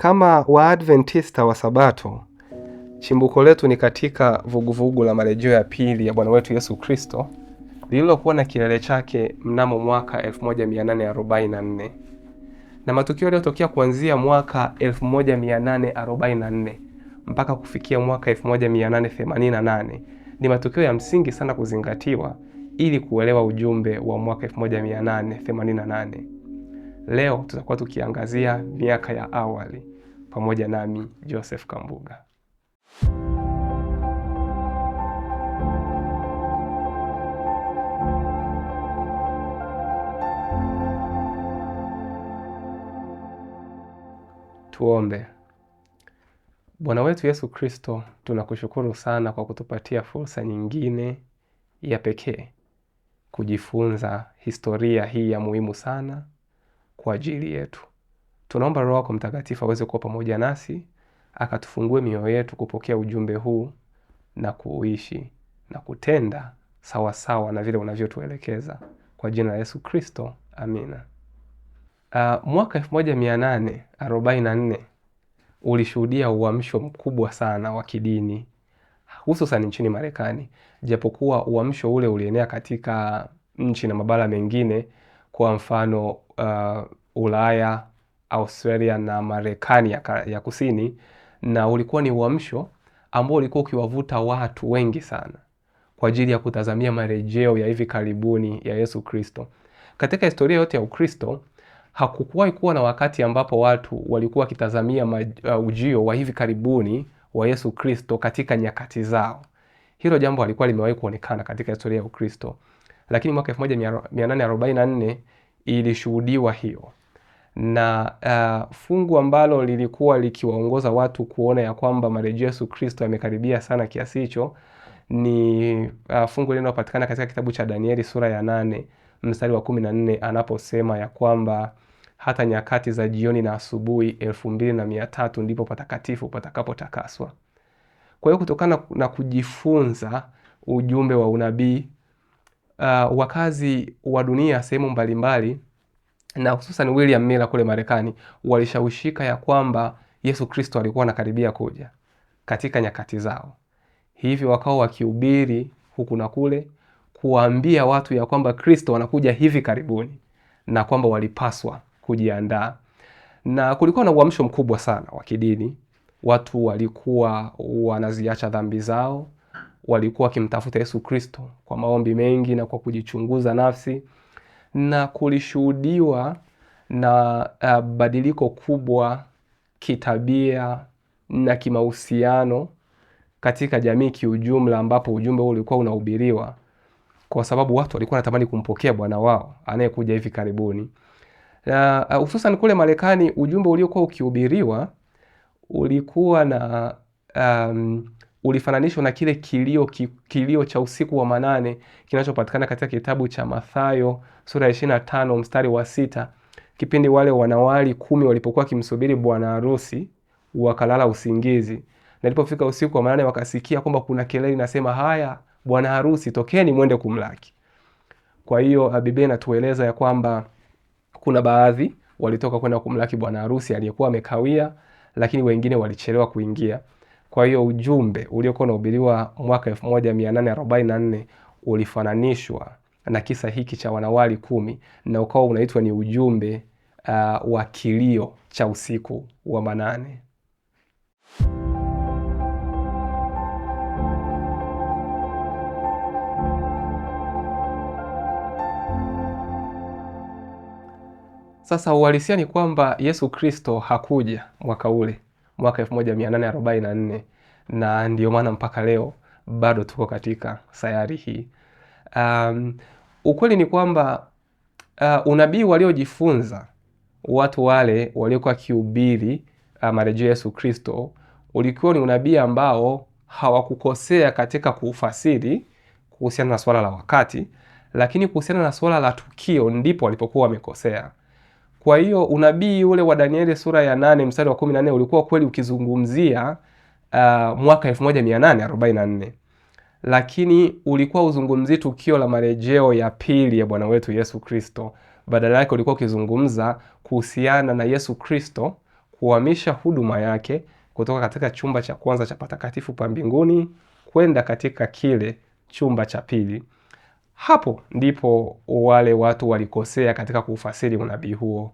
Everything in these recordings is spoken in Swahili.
Kama Waadventista wa Sabato, chimbuko letu ni katika vuguvugu la marejeo ya pili ya Bwana wetu Yesu Kristo lililokuwa na kilele chake mnamo mwaka 1844. Na matukio yaliyotokea kuanzia mwaka 1844 mpaka kufikia mwaka 1888 ni matukio ya msingi sana kuzingatiwa ili kuelewa ujumbe wa mwaka 1888. Leo tutakuwa tukiangazia miaka ya awali pamoja nami Joseph Kambuga. Tuombe. Bwana wetu Yesu Kristo, tunakushukuru sana kwa kutupatia fursa nyingine ya pekee kujifunza historia hii ya muhimu sana kwa ajili yetu. Tunaomba Roho yako Mtakatifu aweze kuwa pamoja nasi, akatufungue mioyo yetu kupokea ujumbe huu na kuishi na kutenda sawa sawa na vile unavyotuelekeza. Kwa jina la Yesu Kristo, amina. Mwaka 1844 ulishuhudia uamsho mkubwa sana wa kidini hususan nchini Marekani, japokuwa uamsho ule ulienea katika nchi na mabara mengine, kwa mfano Ulaya, Australia na Marekani ya kusini, na ulikuwa ni uamsho ambao ulikuwa ukiwavuta watu wengi sana kwa ajili ya kutazamia marejeo ya hivi karibuni ya Yesu Kristo. Katika historia yote ya Ukristo hakukuwahi kuwa na wakati ambapo watu walikuwa wakitazamia ujio wa hivi karibuni wa Yesu Kristo katika nyakati zao. Hilo jambo halikuwa limewahi kuonekana katika historia ya Ukristo. Lakini mwaka 1844 ilishuhudiwa hiyo. Na fungu ambalo lilikuwa likiwaongoza watu kuona ya kwamba marejeo Yesu Kristo yamekaribia sana kiasi hicho ni fungu linalopatikana katika kitabu cha Danieli sura ya 8 mstari wa 14, anaposema ya kwamba hata nyakati za jioni na asubuhi 2300 ndipo patakatifu patakapotakaswa. Kwa hiyo kutokana na kujifunza ujumbe wa unabii, wakazi wa dunia sehemu mbalimbali na hususan William Miller kule Marekani walishawishika ya kwamba Yesu Kristo alikuwa anakaribia kuja katika nyakati zao. Hivyo wakawa wakihubiri huku na kule kuambia watu ya kwamba Kristo anakuja hivi karibuni na kwamba walipaswa kujiandaa. Na kulikuwa na uamsho mkubwa sana wa kidini. Watu walikuwa wanaziacha dhambi zao, walikuwa wakimtafuta Yesu Kristo kwa maombi mengi na kwa kujichunguza nafsi, na kulishuhudiwa na badiliko kubwa kitabia na kimahusiano katika jamii kiujumla, ambapo ujumbe huu ulikuwa unahubiriwa kwa sababu watu walikuwa wanatamani kumpokea Bwana wao anayekuja hivi karibuni. Hususan kule Marekani ujumbe uliokuwa ukihubiriwa ulikuwa na ulifananishwa na kile kilio cha usiku wa manane kinachopatikana katika kitabu cha Mathayo sura ya 25 mstari wa 6, kipindi wale wanawali 10 walipokuwa kimsubiri bwana harusi wakalala usingizi, na ilipofika usiku wa manane wakasikia kwamba kuna kelele inasema, haya bwana harusi tokeni mwende kumlaki. Kwa hiyo Biblia inatueleza ya kwamba kuna baadhi walitoka kwenda kumlaki bwana harusi aliyekuwa amekawia, lakini wengine walichelewa kuingia. Kwa hiyo ujumbe uliokuwa unahubiriwa mwaka 1844 ulifananishwa na kisa hiki cha wanawali 10 na ukawa unaitwa ni ujumbe wa kilio cha usiku wa manane. Sasa uhalisia ni kwamba Yesu Kristo hakuja mwaka ule, mwaka 1844, na ndio maana mpaka leo bado tuko katika sayari hii. Ukweli ni kwamba unabii waliojifunza watu wale waliokuwa kihubiri marejeo Yesu Kristo ulikuwa ni unabii ambao hawakukosea katika kufasiri kuhusiana na swala la wakati, lakini kuhusiana na swala la tukio ndipo walipokuwa wamekosea. Kwa hiyo unabii ule wa Danieli sura ya 8 mstari wa 14 ulikuwa kweli ukizungumzia mwaka 1844, lakini ulikuwa uzungumzi tukio la marejeo ya pili ya Bwana wetu Yesu Kristo. Badala yake ulikuwa ukizungumza kuhusiana na Yesu Kristo kuhamisha huduma yake kutoka katika chumba cha kwanza cha patakatifu pa mbinguni kwenda katika kile chumba cha pili. Hapo ndipo wale watu walikosea katika kufasiri unabii huo.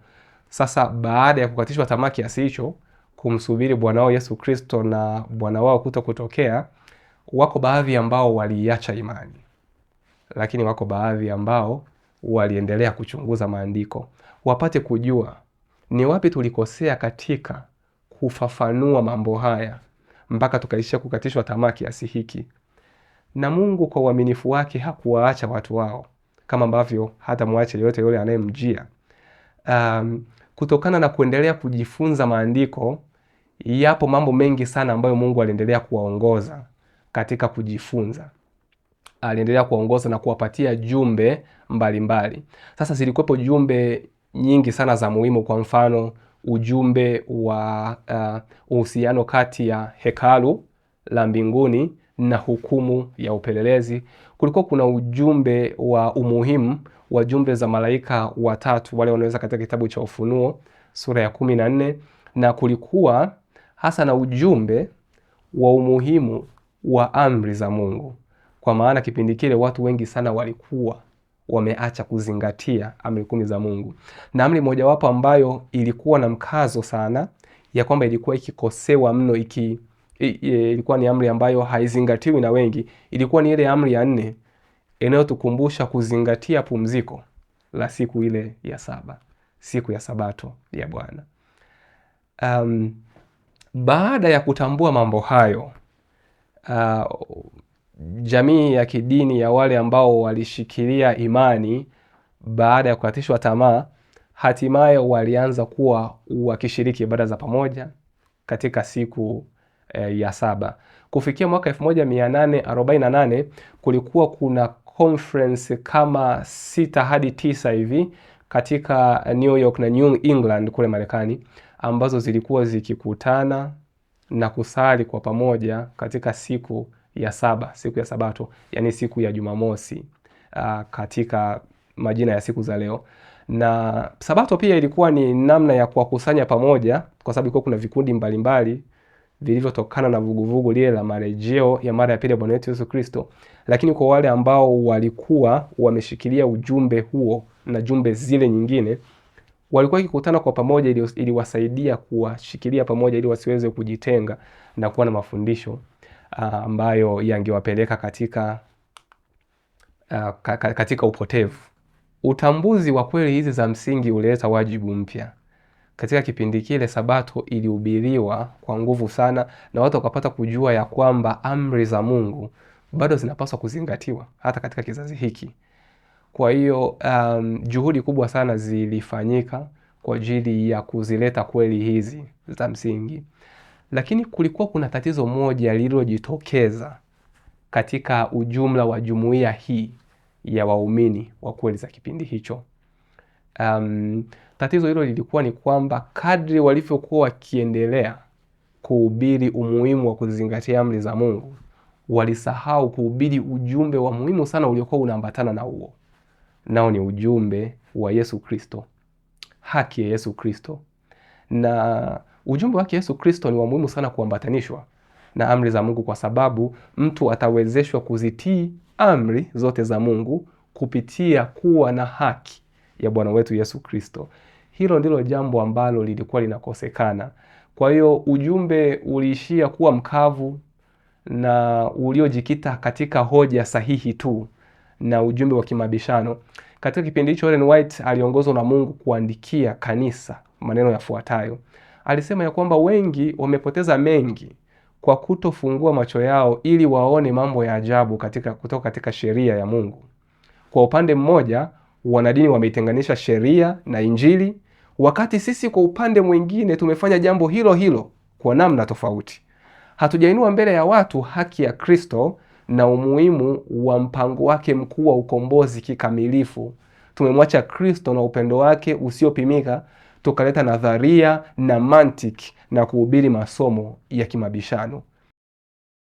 Sasa baada ya kukatishwa tamaa kiasi hicho kumsubiri Bwana wao Yesu Kristo na Bwana wao kutokea, wako baadhi ambao waliacha imani, lakini wako baadhi ambao waliendelea kuchunguza maandiko wapate kujua ni wapi tulikosea katika kufafanua mambo haya mpaka tukaishia kukatishwa tamaa kiasi hiki. Na Mungu kwa uaminifu wake hakuwaacha watu wao, kama ambavyo hata mwache yote yule anayemjia. Kutokana na kuendelea kujifunza maandiko, yapo mambo mengi sana ambayo Mungu aliendelea kuwaongoza katika kujifunza. Aliendelea kuwaongoza na kuwapatia jumbe mbalimbali. Sasa zilikuwepo jumbe nyingi sana za muhimu. Kwa mfano, ujumbe wa uhusiano kati ya hekalu la mbinguni na hukumu ya upelelezi. Kulikuwa kuna ujumbe wa umuhimu wa jumbe za malaika watatu wale wanaweza katika kitabu cha Ufunuo sura ya 14, na kulikuwa hasa na ujumbe wa umuhimu wa amri za Mungu, kwa maana kipindi kile watu wengi sana walikuwa wameacha kuzingatia amri 10 za Mungu. Na amri mojawapo ambayo ilikuwa na mkazo sana ya kwamba ilikuwa ikikosewa mno, ilikuwa ni amri ambayo haizingatiwi na wengi, ilikuwa ni ile amri ya 4 inayotukumbusha kuzingatia pumziko la siku ile ya 7, siku ya Sabato ya Bwana. Baada ya kutambua mambo hayo, jamii ya kidini ya wale ambao walishikilia imani baada ya kukatishwa tamaa, hatimaye walianza kuwa wakishiriki ibada za pamoja katika siku ya 7. Kufikia mwaka 1848 kulikuwa kuna conference kama 6 hadi 9 hivi katika New York na New England kule Marekani, ambazo zilikuwa zikikutana na kusali kwa pamoja katika siku ya 7, siku ya Sabato, yani siku ya Jumamosi katika majina ya siku za leo. Na Sabato pia ilikuwa ni namna ya kuwakusanya pamoja, kwa sababu ilikuwa kuna vikundi mbalimbali vilivyotokana na vuguvugu lile la marejeo ya mara ya pili ya Bwana wetu Yesu Kristo. Lakini kwa wale ambao walikuwa wameshikilia ujumbe huo na jumbe zile nyingine, walikuwa kikutana kwa pamoja ili wasaidia kuwashikilia pamoja ili wasiweze kujitenga na kuwa na mafundisho ambayo yangewapeleka katika upotevu. Utambuzi wa kweli hizi za msingi ulileta wajibu mpya. Katika kipindi kile Sabato ilihubiriwa kwa nguvu sana, na watu wakapata kujua ya kwamba amri za Mungu bado zinapaswa kuzingatiwa hata katika kizazi hiki. Kwa hiyo juhudi kubwa sana zilifanyika kwa ajili ya kuzileta kweli hizi za msingi. Lakini kulikuwa kuna tatizo moja lililojitokeza katika ujumla wa jumuiya hii ya waumini wa kweli za kipindi hicho. Tatizo hilo lilikuwa ni kwamba kadri walivyokuwa wakiendelea kuhubiri umuhimu wa kuzingatia amri za Mungu, walisahau kuhubiri ujumbe wa muhimu sana uliokuwa unaambatana na huo. Nao ni ujumbe wa Yesu Kristo, haki ya Yesu Kristo. Na ujumbe wake Yesu Kristo ni wa muhimu sana kuambatanishwa na amri za Mungu, kwa sababu mtu atawezeshwa kuzitii amri zote za Mungu kupitia kuwa na haki ya Bwana wetu Yesu Kristo. Hilo ndilo jambo ambalo lilikuwa linakosekana. Kwa hiyo ujumbe uliishia kuwa mkavu na uliojikita katika hoja sahihi tu na ujumbe wa kimabishano. Katika kipindi hicho Ellen White aliongozwa na Mungu kuandikia kanisa maneno yafuatayo. Alisema ya kwamba wengi wamepoteza mengi kwa kutofungua macho yao ili waone mambo ya ajabu kutoka katika sheria ya Mungu. Kwa upande mmoja, wanadini wameitenganisha sheria na Injili, wakati sisi kwa upande mwingine tumefanya jambo hilo hilo kwa namna tofauti. Hatujainua mbele ya watu haki ya Kristo na umuhimu wa mpango wake mkuu wa ukombozi kikamilifu. Tumemwacha Kristo na upendo wake usiopimika, tukaleta nadharia na mantiki na kuhubiri masomo ya kimabishano.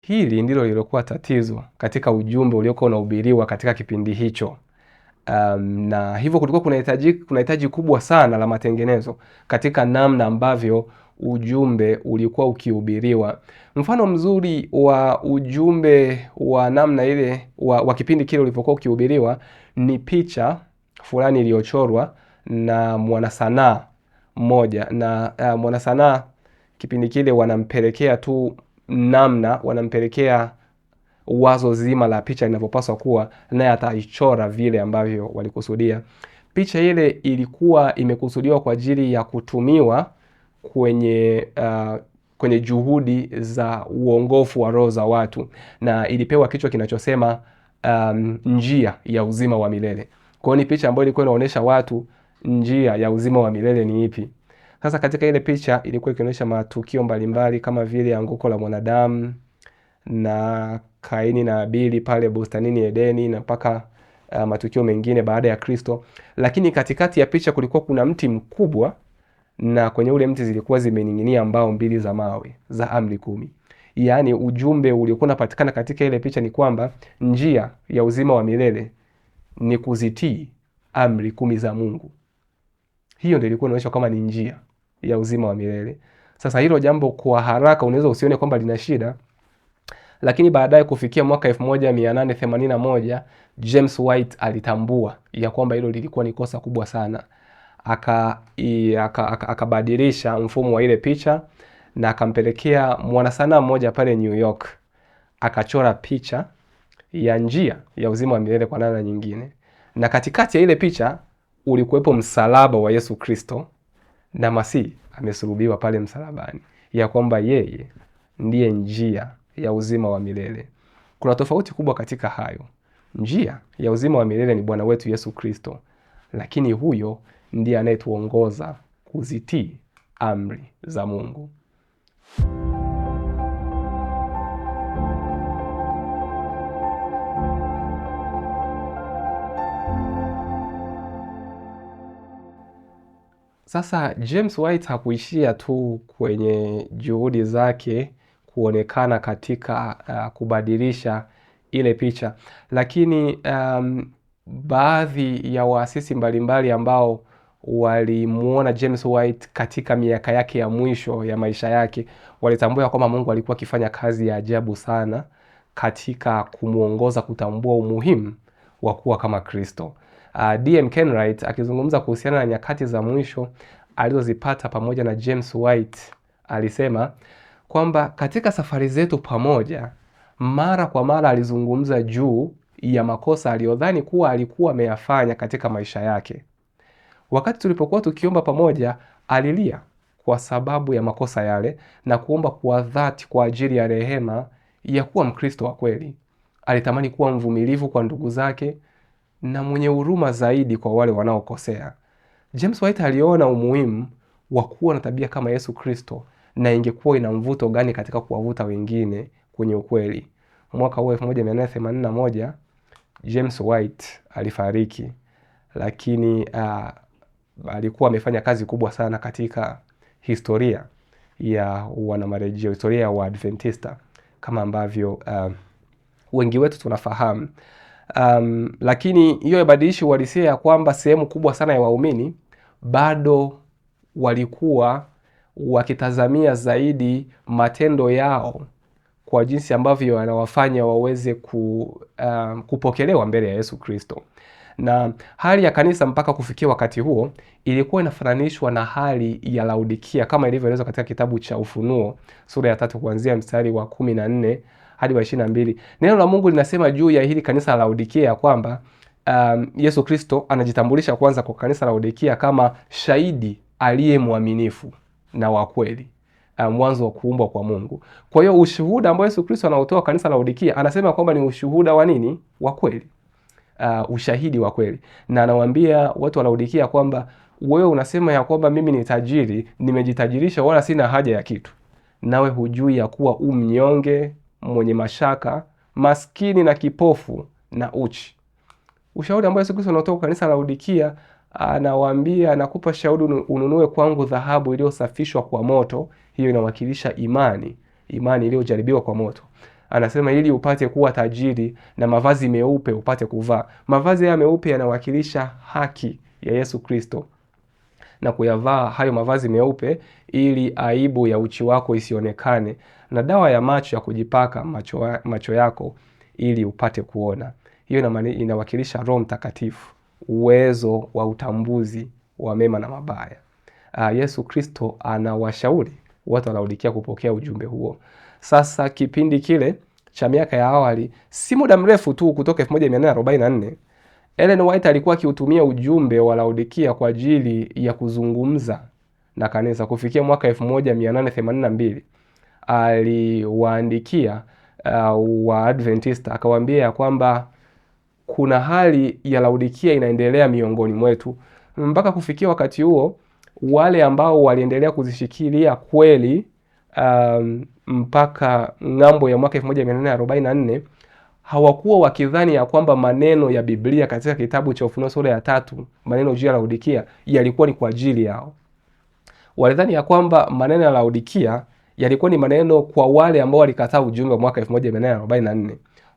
Hili ndilo lilokuwa tatizo katika ujumbe uliokuwa unahubiriwa katika kipindi hicho. Na hivyo kulikuwa kuna hitaji kubwa sana la matengenezo katika namna ambavyo ujumbe ulikuwa ukihubiriwa. Mfano mzuri wa ujumbe wa namna ile wa kipindi kile ulipokuwa ukihubiriwa ni picha fulani iliyochorwa na mwanasanaa mmoja, na mwanasanaa kipindi kile wanampelekea wazo zima la picha linavyopaswa kuwa, naye ataichora vile ambavyo walikusudia. Picha ile ilikuwa imekusudiwa kwa ajili ya kutumiwa kwenye juhudi za uongofu wa roho za watu, na ilipewa kichwa kinachosema njia ya uzima wa milele. Kwa hiyo ni picha ambayo ilikuwa inaonyesha watu njia ya uzima wa milele ni ipi. Sasa katika ile picha ilikuwa ikionyesha matukio mbalimbali kama vile anguko la mwanadamu na Kaini na Abili pale bustanini Edeni, na mpaka matukio mengine baada ya Kristo. Lakini katikati ya picha kulikuwa kuna mti mkubwa, na kwenye ule mti zilikuwa zimening'inia mbao 2 za mawe za amri 10. Yaani ujumbe uliokuwa unapatikana katika ile picha ni kwamba njia ya uzima wa milele ni kuzitii amri 10 za Mungu. Hiyo ndio ilikuwa inaonyesha kama ni njia ya uzima wa milele. Sasa hilo jambo kwa haraka unaweza usione kwamba lina shida, lakini baadaye kufikia mwaka 1881 James White alitambua ya kwamba hilo lilikuwa ni kosa kubwa sana. Akabadilisha mfumo wa ile picha na akampelekea mwanasanaa mmoja pale New York, akachora picha ya njia ya uzima wa milele kwa namna nyingine, na katikati ya ile picha ulikuwepo msalaba wa Yesu Kristo na Masihi amesulubiwa pale msalabani, ya kwamba yeye ndiye njia ya uzima wa milele. Kuna tofauti kubwa katika hayo. Njia ya uzima wa milele ni Bwana wetu Yesu Kristo, lakini huyo ndiye anayetuongoza kuzitii amri za Mungu. Sasa James White hakuishia tu kwenye juhudi zake kuonekana katika kubadilisha ile picha, lakini baadhi ya waasisi mbalimbali ambao walimuona James White katika miaka yake ya mwisho ya maisha yake walitambua kwamba Mungu alikuwa akifanya kazi ya ajabu sana katika kumuongoza kutambua umuhimu wa kuwa kama Kristo. D.M. Kenwright akizungumza kuhusiana na nyakati za mwisho alizozipata pamoja na James White alisema kwamba katika safari zetu pamoja, mara kwa mara alizungumza juu ya makosa aliyodhani kuwa alikuwa ameyafanya katika maisha yake. Wakati tulipokuwa tukiomba pamoja, alilia kwa sababu ya makosa yale na kuomba kwa dhati kwa ajili ya rehema ya kuwa Mkristo wa kweli. Alitamani kuwa mvumilivu kwa ndugu zake na mwenye huruma zaidi kwa wale wanaokosea. James White aliona umuhimu wa kuwa na tabia kama Yesu Kristo, na ingekuwa ina mvuto gani katika kuwavuta wengine kwenye ukweli. Mwaka 1881 James White alifariki, lakini alikuwa amefanya kazi kubwa sana katika historia ya wanamarejeo, historia ya Waadventista kama ambavyo wengi wetu tunafahamu. Lakini hiyo ibadilishi uhalisia ya kwamba sehemu kubwa sana ya waumini bado walikuwa wakitazamia zaidi matendo yao kwa jinsi ambavyo wanawafanya waweze kupokelewa mbele ya Yesu Kristo. Na hali ya kanisa mpaka kufikia wakati huo ilikuwa inafananishwa na hali ya Laodikia kama ilivyoelezwa katika kitabu cha Ufunuo sura ya 3 kuanzia mstari wa 14 hadi wa 22. Neno la Mungu linasema juu ya hili kanisa la Laodikia kwamba Yesu Kristo anajitambulisha kwanza kwa kanisa la Laodikia kama shahidi aliye mwaminifu na wa kweli, mwanzo wa kuumbwa kwa Mungu. Kwa hiyo ushuhuda ambao Yesu Kristo anaotoa kanisa la Laodikia anasema kwamba ni ushuhuda wa nini? Wa kweli. Ushahidi wa kweli. Na anawaambia watu wa Laodikia kwamba wewe unasema ya kwamba mimi ni tajiri, nimejitajirisha wala sina haja ya kitu. Nawe hujui ya kuwa mnyonge, mwenye mashaka, maskini na kipofu na uchi. Ushauri ambao Yesu Kristo anatoa kwa kanisa la Laodikia, anawaambia nakupa shauri ununue kwangu dhahabu iliyosafishwa kwa moto. Hiyo inawakilisha imani iliyojaribiwa kwa moto. Anasema ili upate kuwa tajiri, na mavazi meupe upate kuvaa. Mavazi ya meupe yanawakilisha haki ya Yesu Kristo. na kuyavaa hayo mavazi meupe ili aibu ya uchi wako isionekane, na dawa ya macho ya kujipaka macho yako ili upate kuona. Hiyo inawakilisha Roho Mtakatifu, uwezo wa utambuzi wa mema na mabaya. Yesu Kristo anawashauri watu wa Laodikia kupokea ujumbe huo. Sasa kipindi kile cha miaka ya awali, si muda mrefu tu kutoka 1844, Ellen White alikuwa akiutumia ujumbe wa Laodikia kwa ajili ya kuzungumza na kanisa. Kufikia mwaka 1882 aliwaandikia Waadventista akawaambia ya kwamba kuna hali ya Laodikia inaendelea miongoni mwetu. Mpaka kufikia wakati huo, wale ambao waliendelea kuzishikilia kweli mpaka ng'ambo ya mwaka 1844 hawakuwa wakidhani ya kwamba maneno ya Biblia katika kitabu cha Ufunuo sura ya 3, maneno juu ya Laodikia yalikuwa ni kwa ajili yao. Walidhani ya kwamba maneno ya Laodikia yalikuwa ni maneno kwa wale ambao walikataa ujumbe wa mwaka 1844.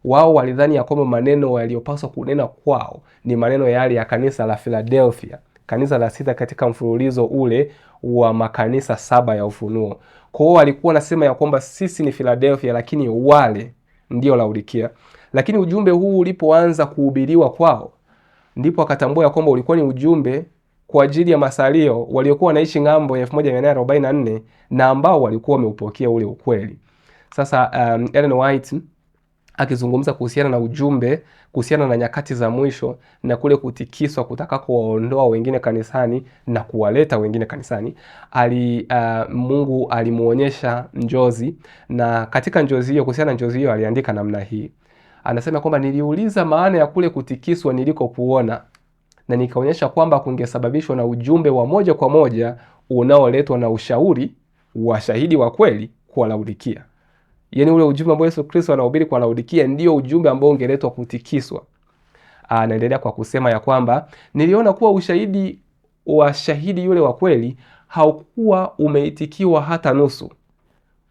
Wao walidhani ya kwamba maneno yaliyopaswa kunena kwao ni maneno yale ya kanisa la Philadelphia, kanisa la 6 katika mfululizo ule wa makanisa 7 ya Ufunuo. Kwa hiyo walikuwa nasema ya kwamba sisi ni Philadelphia, lakini wale ndio Laodikia. Lakini ujumbe huu ulipoanza kuhubiriwa kwao, ndipo akatambua ya kwamba ulikuwa ni ujumbe kwa ajili ya masalio waliokuwa wanaishi ng'ambo ya 1844 na ambao walikuwa wameupokea ule ukweli. Sasa Ellen White akizungumza kuhusiana na ujumbe, kuhusiana na nyakati za mwisho na kule kutikiswa kutakako waondoa wengine kanisani na kuwaleta wengine kanisani, Mungu alimuonyesha njozi, na katika njozi hiyo, kuhusiana na njozi hiyo aliandika namna hii. Anasema kwamba niliuliza maana ya kule kutikiswa niliko kuona, na nikaonyesha kwamba kungesababishwa na ujumbe wa moja kwa moja unaoletwa na ushauri wa shahidi wa kweli kwa Laodikia. Yaani ule ujumbe ambao Yesu Kristo anahubiri kwa Laodikia ndio ujumbe ambao ungeletwa kutikiswa. Anaendelea kwa kusema ya kwamba niliona kuwa ushahidi wa shahidi yule wa kweli haukuwa umeitikiwa hata nusu.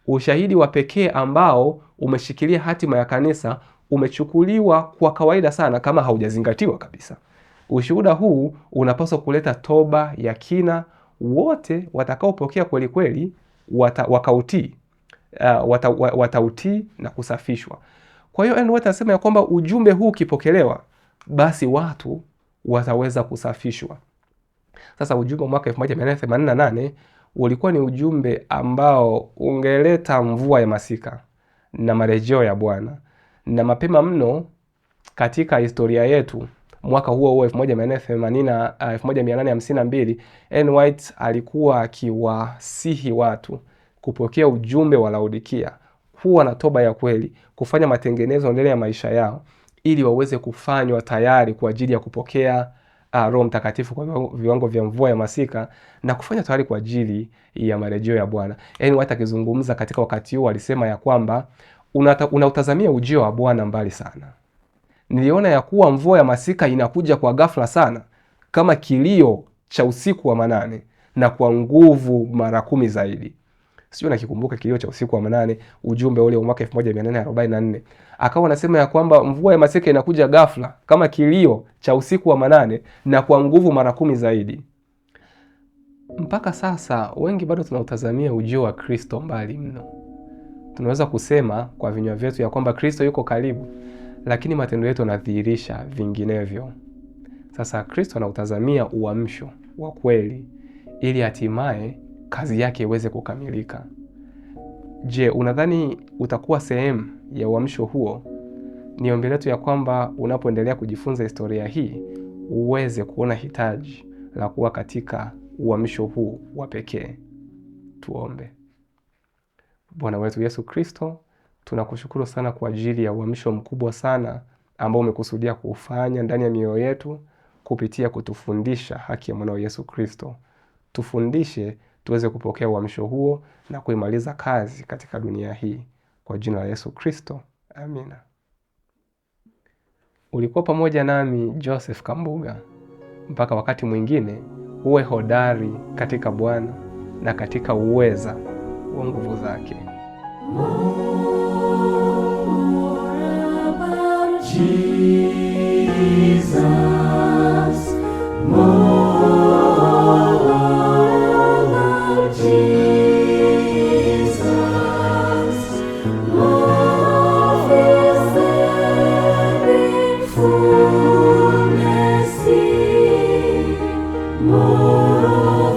Ushahidi wa pekee ambao umeshikilia hatima ya kanisa umechukuliwa kwa kawaida sana kama haujazingatiwa kabisa. Ushuhuda huu unapaswa kuleta toba ya kina. Wote watakaopokea kweli kweli wakautii, watautii na kusafishwa. Kwa hiyo Ellen White anasema ya kwamba ujumbe huu ukipokelewa, basi watu wataweza kusafishwa. Sasa ujumbe wa mwaka 1888 ulikuwa ni ujumbe ambao ungeleta mvua ya masika na marejeo ya Bwana. Na mapema mno katika historia yetu, mwaka huo 1852, Ellen White alikuwa akiwasihi watu kupokea ujumbe wa Laodikia, kuwa na toba ya kweli, kufanya matengenezo ndani ya maisha yao ili waweze kufanywa tayari kwa ajili ya kupokea Roho Mtakatifu kwa viwango vya mvua ya masika na kufanya tayari kwa ajili ya marejeo ya Bwana. Ellen White akizungumza katika wakati huo alisema ya kwamba unautazamia ujio wa Bwana mbali sana. Niliona ya kuwa mvua ya masika inakuja kwa ghafla sana, kama kilio cha usiku wa manane na kwa nguvu mara 10 zaidi. Sio nakikumbuka kilio cha usiku wa manane, ujumbe ule wa mwaka 1844. Akawa anasema ya kwamba mvua ya masika inakuja ghafla kama kilio cha usiku wa manane na kwa nguvu mara 10 zaidi. Mpaka sasa wengi bado tunautazamia ujio wa Kristo mbali mno. Tunaweza kusema kwa vinywa vyetu ya kwamba Kristo yuko karibu, lakini matendo yetu yanadhihirisha vinginevyo. Sasa Kristo anautazamia uamsho wa kweli ili hatimaye kazi yake iweze kukamilika. Je, unadhani utakuwa sehemu ya uamsho huo? Ni ombi letu ya kwamba unapoendelea kujifunza historia hii uweze kuona hitaji la kuwa katika uamsho huu wa pekee. Tuombe. Bwana wetu Yesu Kristo, tunakushukuru sana kwa ajili ya uamsho mkubwa sana ambao umekusudia kufanya ndani ya mioyo yetu kupitia kutufundisha haki ya mwanao Yesu Kristo. Tufundishe tuweze kupokea uamsho huo na kuimaliza kazi katika dunia hii. Kwa jina la Yesu Kristo, amina. Ulikuwa pamoja nami Joseph Kambuga. Mpaka wakati mwingine, uwe hodari katika Bwana na katika uweza wa nguvu zake. Jesus, more Fullness, more